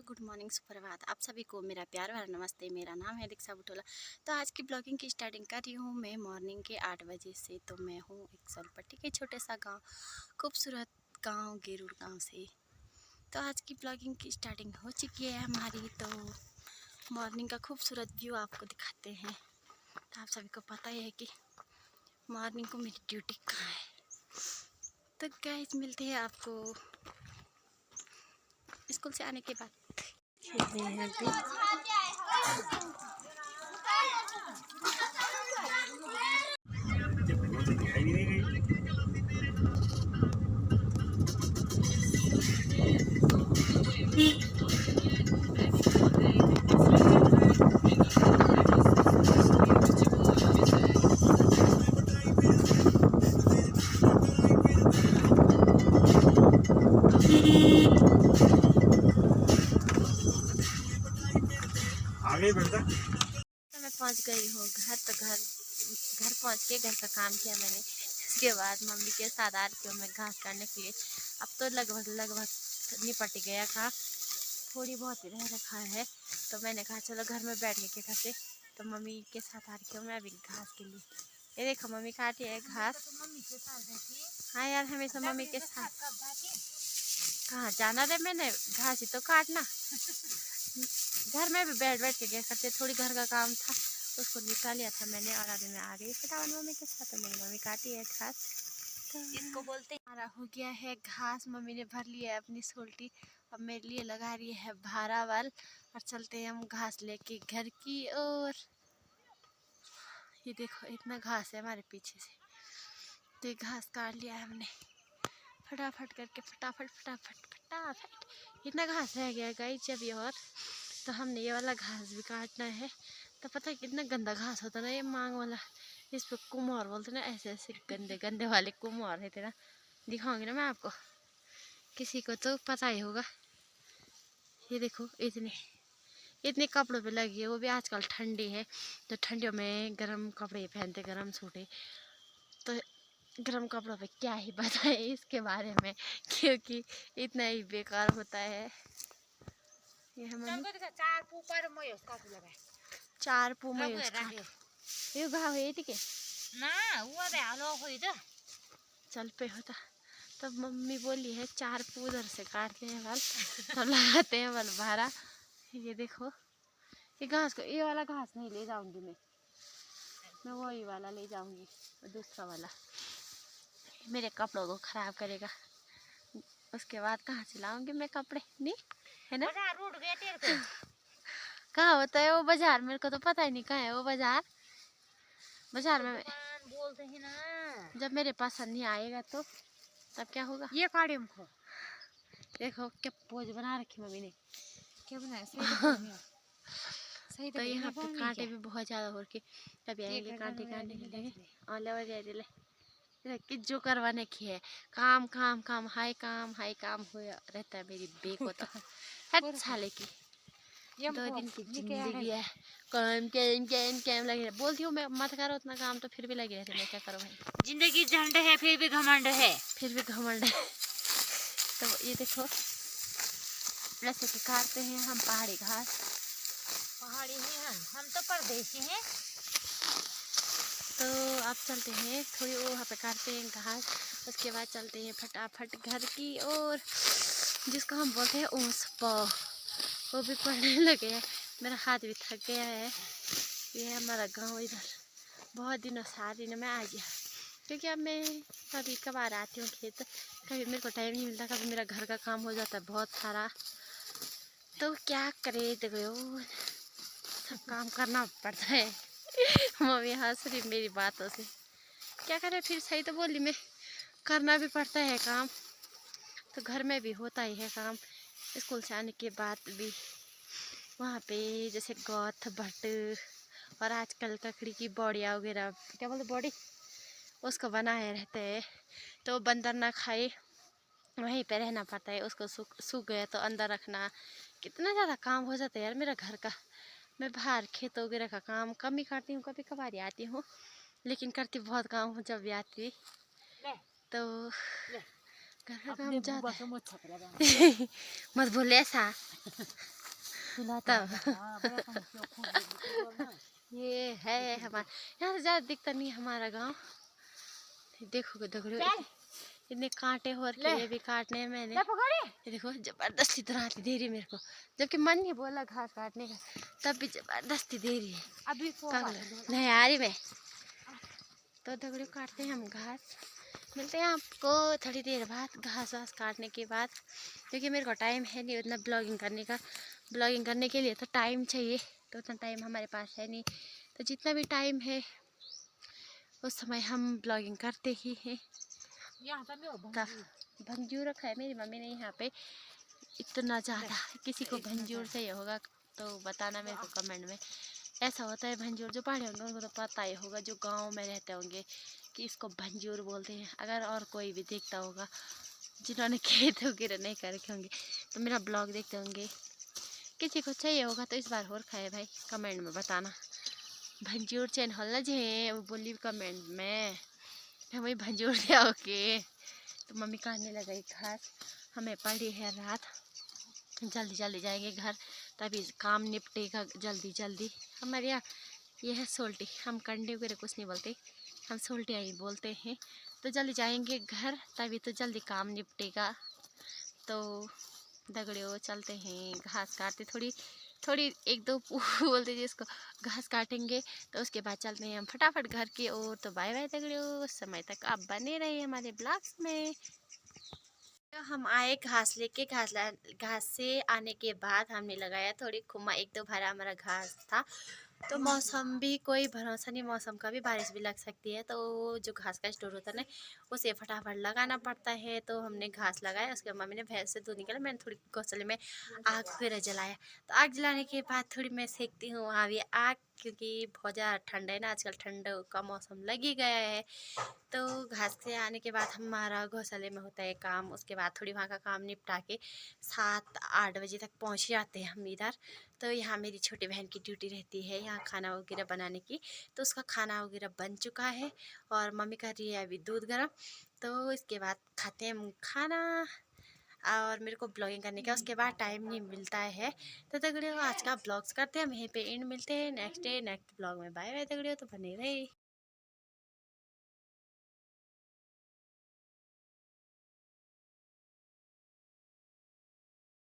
सुबह, good morning, सुप्रभात। आप सभी को मेरा प्यार भरा नमस्ते। मेरा नाम है दीक्षा बुटोला। तो आज की ब्लॉगिंग की स्टार्टिंग कर रही हूँ मैं मॉर्निंग के 8 बजे से। तो मैं हूँ एक सोनपट्टी के छोटे सा गांव, खूबसूरत गांव गेरूर गांव से। तो आज की ब्लॉगिंग की स्टार्टिंग हो चुकी है हमारी। तो मॉर्निंग का खूबसूरत व्यू आपको दिखाते हैं। तो आप सभी को पता ही है कि मॉर्निंग को मेरी ड्यूटी कहाँ है। तो गाइस मिलते हैं आपको स्कूल से आने के बाद। खेल रहे हैं अभी। आगे बढ़ता। तो मैं पहुंच गई हूँ घर। तो घर पहुंच के घर का काम किया मैंने। इसके बाद मम्मी के साथ आ रही हूँ मैं घास काटने के लिए। अब तो लगभग निपट गया था, थोड़ी बहुत रह रखा है। तो मैंने कहा चलो घर में बैठ के क्या करते। तो मम्मी के साथ आ रही हूँ मैं अभी घास के लिए। ये देखो मम्मी काटी है घास। हाँ यार, हमेशा मम्मी के साथ कहाँ जाना रे, मैंने घास ही तो काटना। घर में भी बैठ के क्या करते, थोड़ी घर का काम था उसको निपटा लिया था मैंने। और अभी मैं आ गई फटाफट मम्मी के साथ। तो मेरी मम्मी काटी है घास। तो इसको बोलते हैं हमारा हो गया है घास। मम्मी ने भर लिया है अपनी सोल्टी, अब मेरे लिए लगा रही है भारावल। और चलते हैं हम घास लेके घर की ओर। ये देखो इतना घास है हमारे पीछे से। तो ये घास काट लिया है हमने फटाफट करके, फटाफट इतना घास रह गया गाइस अभी। और तो हमने ये वाला घास भी काटना है। तो पता है कितना गंदा घास होता ना ये मांग वाला। इस पर कुम्हार बोलते ना, ऐसे ऐसे गंदे गंदे वाले कुम्हार रहते ना। दिखाऊंगी ना मैं आपको, किसी को तो पता ही होगा। ये देखो इतने कपड़ों पे लगी है, वो भी आजकल ठंडी है तो ठंडियों में गर्म कपड़े पहनते, गर्म सूटे। तो गर्म कपड़ों पे क्या ही बताए इसके बारे में, क्योंकि इतना ही बेकार होता है। ये चार पुमा यो घाव है ठीक है ना, वो हालो हो इधर चल पे होता। तब मम्मी बोली है 4 उधर से काटते हैं बाल, तब लगाते हैं बाल भारा। ये देखो ये घास को, ये वाला घास नहीं ले जाऊंगी मैं वही वाला ले जाऊंगी, दूसरा वाला मेरे कपड़ों को खराब करेगा। उसके बाद कहाँ से लाऊंगी मैं कपड़े, नहीं है ना। रूट गया तेरे को कहाँ होता है वो बाजार, मेरे को तो पता ही नहीं कहाँ है वो बाजार। बाजार में बोलते हैं ना, जब मेरे पास नहीं आएगा तो तब क्या होगा। ये काटे हमको, देखो क्या पोज बना रखी मम्मी ने, क्या बनाया सही तो यहाँ पे कांटे भी बहुत ज्यादा हो रखे। अभी आएंगे कांटे काटने के लिए और ले कि जो करवाने की है। काम काम काम हाई काम हो रहता है मेरी बे को तो। हर साले की 2 दिन की जिंदगी है, काम काम लगे रहे। बोलती हूँ मैं मत करो उतना काम, तो फिर भी लगे रहते। मैं क्या करूँ भाई, जिंदगी झंड है फिर भी घमंड है, तो ये देखो ऐसे के काटते हैं हम पहाड़ी घास। पहाड़ी हैं हम तो परदेसी हैं। तो अब चलते हैं थोड़ी वहाँ पे काटते हैं घास। उसके बाद चलते हैं फटाफट घर की ओर, जिसको हम बोलते हैं ऊस पाव। वो भी पढ़ने लगे हैं, मेरा हाथ भी थक गया है। ये है हमारा गांव इधर। बहुत दिनों से आ रही ना मैं आ गया, क्योंकि अब मैं कभी कभार आती हूँ खेत, कभी मेरे को टाइम नहीं मिलता, कभी मेरा घर का काम हो जाता है बहुत सारा। तो क्या करे, देखो सब काम करना पड़ता है। मम्मी हंस रही मेरी बातों से, क्या करे फिर, सही तो बोली मैं, करना भी पड़ता है काम। तो घर में भी होता ही है काम। स्कूल से आने के बाद भी वहाँ पे जैसे गौथ भट्ट और आजकल ककड़ी की बॉडिया वगैरह, क्या बोलते बॉडी, उसको बनाए रहते हैं। तो बंदर ना खाए वहीं पे रहना पड़ता है, उसको सूख गया तो अंदर रखना। कितना ज़्यादा काम हो जाता है यार मेरा घर का। मैं बाहर खेत वगैरह का काम कम ही करती हूँ, कभी कभार आती हूँ, लेकिन करती बहुत काम हूँ जब भी आती। तो घर का काम ज़्यादा मत बोले ऐसा। तब ये है हमारा, यहाँ से ज़्यादा दिखता नहीं हमारा गांव। देखो दगड़ियों इतने कांटे हो रखे, ये भी काटने हैं मैंने। ये देखो जबरदस्ती दराती दे रही है मेरे को, जबकि मन नहीं बोला घास काटने का, तब भी जबरदस्ती दे रही है। अभी नहीं आ रही मैं। तो दगड़ियों काटते हैं हम घास, मिलते हैं आपको थोड़ी देर बाद घास वास काटने के बाद, क्योंकि मेरे को टाइम है नहीं उतना ब्लॉगिंग करने का। ब्लॉगिंग करने के लिए तो टाइम चाहिए, तो उतना टाइम हमारे पास है नहीं। तो जितना भी टाइम है उस समय हम ब्लॉगिंग करते ही हैं। भंजूर रखा है मेरी मम्मी ने यहाँ पे इतना ज़्यादा। किसी को भंजूर चाहिए होगा तो बताना मेरे को कमेंट में। ऐसा होता है भंजूर, जो पहाड़ी होंगे उनको तो पता ही होगा, जो गांव में रहते होंगे कि इसको भंजूर बोलते हैं। अगर और कोई भी देखता होगा जिन्होंने खेत वगैरह नहीं कर रखे होंगे तो मेरा ब्लॉग देखते होंगे, किसी को चाहिए होगा तो इस बार और खाए भाई कमेंट में बताना। भंजूर चैन हल्ला जे वो बोली कमेंट में हमें भंजूर लियाओगे। तो मम्मी काटने लगाई घास, हमें पड़ी है रात, जल्दी जल्दी जाएंगे घर तभी काम निपटेगा जल्दी जल्दी। हमारे यहाँ ये है सोल्टी, हम कंडे वगैरह कुछ नहीं बोलते, हम सोल्टियाँ ही बोलते हैं। तो जल्दी जाएंगे घर तभी तो जल्दी काम निपटेगा। तो दगड़ियों चलते हैं घास काटते, थोड़ी थोड़ी एक दो बोलते जिसको घास काटेंगे, तो उसके बाद चलते हैं हम फटाफट घर की ओर। तो बाय बाय दगड़ियों, समय तक आप बने रहिए हमारे ब्लॉग्स में। तो हम आए घास लेके, घास से आने के बाद हमने लगाया थोड़ी खुमा, एक दो भरा हमारा घास था। तो मौसम भी कोई भरोसा नहीं, मौसम का भी बारिश भी लग सकती है। तो जो घास का स्टोर होता है ना उसे फटाफट लगाना पड़ता है। तो हमने घास लगाया, उसके मम्मी ने भैंस से दूध निकाला, मैंने थोड़ी गौसले में आग वगैरह जलाया। तो आग जलाने के बाद थोड़ी मैं सेकती हूँ वहाँ भी आग, क्योंकि बहुत ज़्यादा ठंड है ना आजकल, ठंड का मौसम लग ही गया है। तो घास से आने के बाद हमारा घोंसले में होता है काम, उसके बाद थोड़ी वहाँ का काम निपटा के 7-8 बजे तक पहुँच जाते हैं हम इधर। तो यहाँ मेरी छोटी बहन की ड्यूटी रहती है यहाँ खाना वगैरह बनाने की, तो उसका खाना वगैरह बन चुका है और मम्मी कर रही है अभी दूध गर्म। तो इसके बाद खाते हैं हम खाना, और मेरे को ब्लॉगिंग करने का उसके बाद टाइम नहीं मिलता है। तो दगड़ियों आज का ब्लॉग्स करते हैं हम यहीं पे एंड, मिलते हैं नेक्स्ट डे नेक्स्ट ब्लॉग में। बाय बाय दगड़ियों, तो बने रहे।